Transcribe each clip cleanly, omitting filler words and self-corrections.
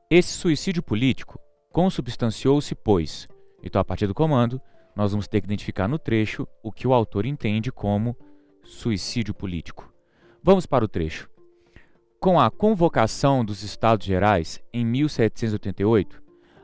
Esse suicídio político consubstanciou-se, pois. Então, a partir do comando, nós vamos ter que identificar no trecho o que o autor entende como suicídio político. Vamos para o trecho. Com a convocação dos Estados Gerais em 1788,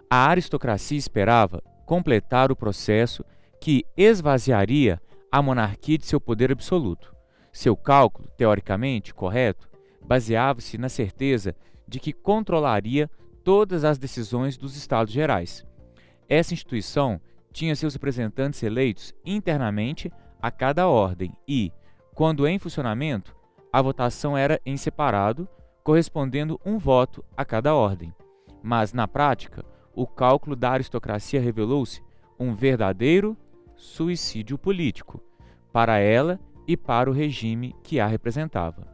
a aristocracia esperava completar o processo que esvaziaria a monarquia de seu poder absoluto. Seu cálculo, teoricamente correto, baseava-se na certeza de que controlaria todas as decisões dos Estados Gerais. Essa instituição tinha seus representantes eleitos internamente a cada ordem e, quando em funcionamento, a votação era em separado, correspondendo um voto a cada ordem. Mas, na prática, o cálculo da aristocracia revelou-se um verdadeiro suicídio político, para ela e para o regime que a representava.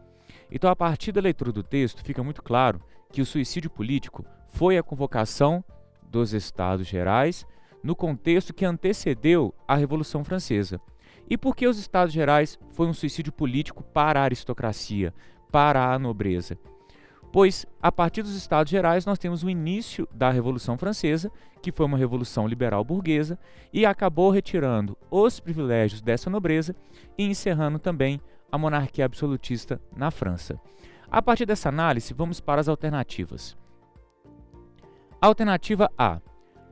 Então, a partir da leitura do texto, fica muito claro que o suicídio político foi a convocação dos Estados Gerais no contexto que antecedeu a Revolução Francesa. E por que os Estados Gerais foi um suicídio político para a aristocracia, para a nobreza? Pois, a partir dos Estados Gerais, nós temos o início da Revolução Francesa, que foi uma revolução liberal burguesa, e acabou retirando os privilégios dessa nobreza e encerrando também a monarquia absolutista na França. A partir dessa análise, vamos para as alternativas. Alternativa A.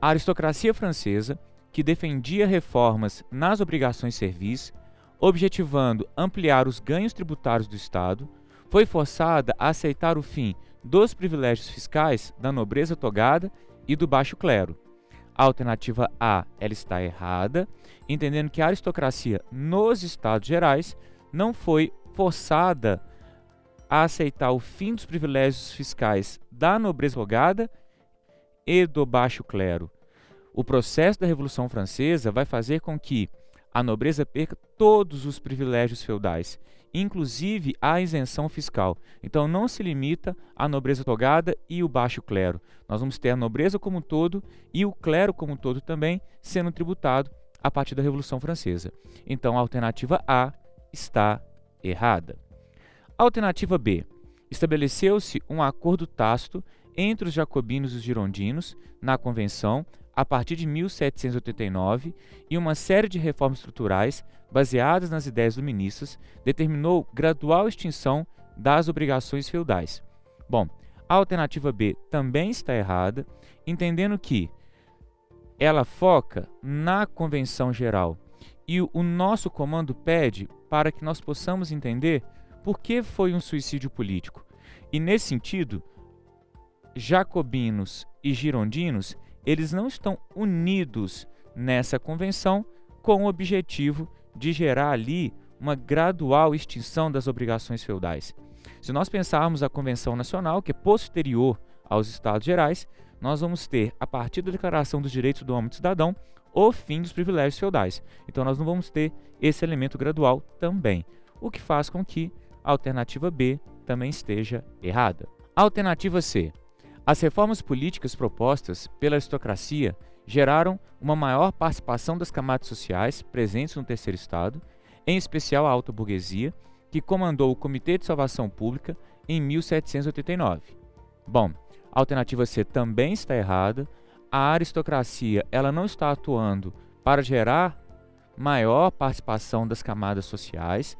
A aristocracia francesa, que defendia reformas nas obrigações civis, objetivando ampliar os ganhos tributários do Estado, foi forçada a aceitar o fim dos privilégios fiscais da nobreza togada e do baixo clero. A alternativa A, ela está errada, entendendo que a aristocracia nos Estados Gerais não foi forçada a aceitar o fim dos privilégios fiscais da nobreza togada e do baixo clero. O processo da Revolução Francesa vai fazer com que a nobreza perca todos os privilégios feudais, inclusive a isenção fiscal. Então não se limita à nobreza togada e o baixo clero. Nós vamos ter a nobreza como um todo e o clero como um todo também sendo tributado a partir da Revolução Francesa. Então a alternativa A está errada. Alternativa B. Estabeleceu-se um acordo tácito entre os jacobinos e os girondinos na Convenção a partir de 1789 e uma série de reformas estruturais baseadas nas ideias iluministas determinou gradual extinção das obrigações feudais. Bom, a alternativa B também está errada, entendendo que ela foca na Convenção Geral e o nosso comando pede para que nós possamos entender por que foi um suicídio político. E nesse sentido, jacobinos e girondinos, eles não estão unidos nessa convenção com o objetivo de gerar ali uma gradual extinção das obrigações feudais. Se nós pensarmos a Convenção Nacional, que é posterior aos Estados Gerais, nós vamos ter, a partir da Declaração dos Direitos do Homem e do Cidadão, o fim dos privilégios feudais. Então nós não vamos ter esse elemento gradual também, o que faz com que a alternativa B também esteja errada. Alternativa C. As reformas políticas propostas pela aristocracia geraram uma maior participação das camadas sociais presentes no terceiro estado, em especial a alta burguesia, que comandou o Comitê de Salvação Pública em 1789. Bom, a alternativa C também está errada. A aristocracia ela não está atuando para gerar maior participação das camadas sociais.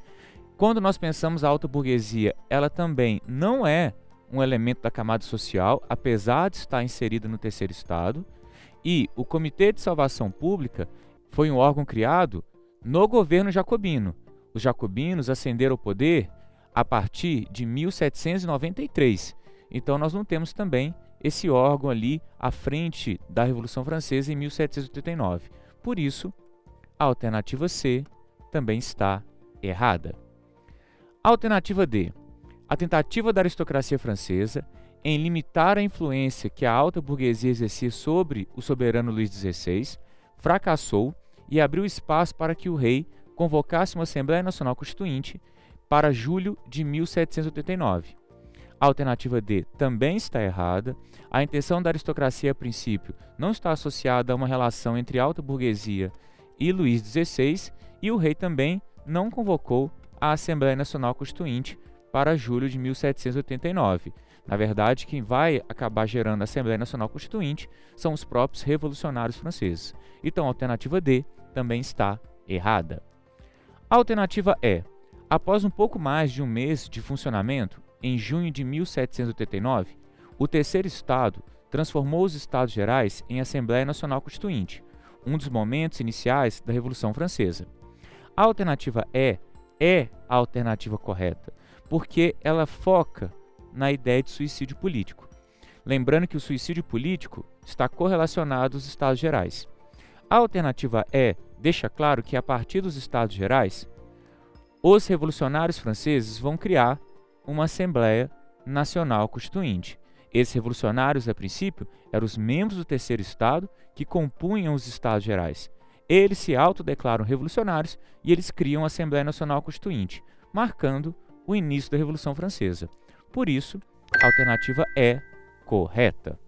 Quando nós pensamos a alta burguesia, ela também não é um elemento da camada social, apesar de estar inserida no terceiro estado, e o Comitê de Salvação Pública foi um órgão criado no governo jacobino. Os jacobinos ascenderam ao poder a partir de 1793. Então nós não temos também esse órgão ali à frente da Revolução Francesa em 1789. Por isso, a alternativa C também está errada. Alternativa D. A tentativa da aristocracia francesa em limitar a influência que a alta burguesia exercia sobre o soberano Luís XVI fracassou e abriu espaço para que o rei convocasse uma Assembleia Nacional Constituinte para julho de 1789. A alternativa D também está errada. A intenção da aristocracia, a princípio, não está associada a uma relação entre a alta burguesia e Luís XVI, e o rei também não convocou a Assembleia Nacional Constituinte para julho de 1789. Na verdade, quem vai acabar gerando a Assembleia Nacional Constituinte são os próprios revolucionários franceses. Então, a alternativa D também está errada. A alternativa E. Após um pouco mais de um mês de funcionamento, em junho de 1789, o terceiro Estado transformou os Estados Gerais em Assembleia Nacional Constituinte, um dos momentos iniciais da Revolução Francesa. A alternativa E é a alternativa correta, porque ela foca na ideia de suicídio político. Lembrando que o suicídio político está correlacionado aos Estados Gerais. A alternativa E deixa claro que, a partir dos Estados Gerais, os revolucionários franceses vão criar uma Assembleia Nacional Constituinte. Esses revolucionários, a princípio, eram os membros do terceiro Estado que compunham os Estados Gerais. Eles se autodeclaram revolucionários e eles criam a Assembleia Nacional Constituinte, marcando o início da Revolução Francesa. Por isso, a alternativa é correta.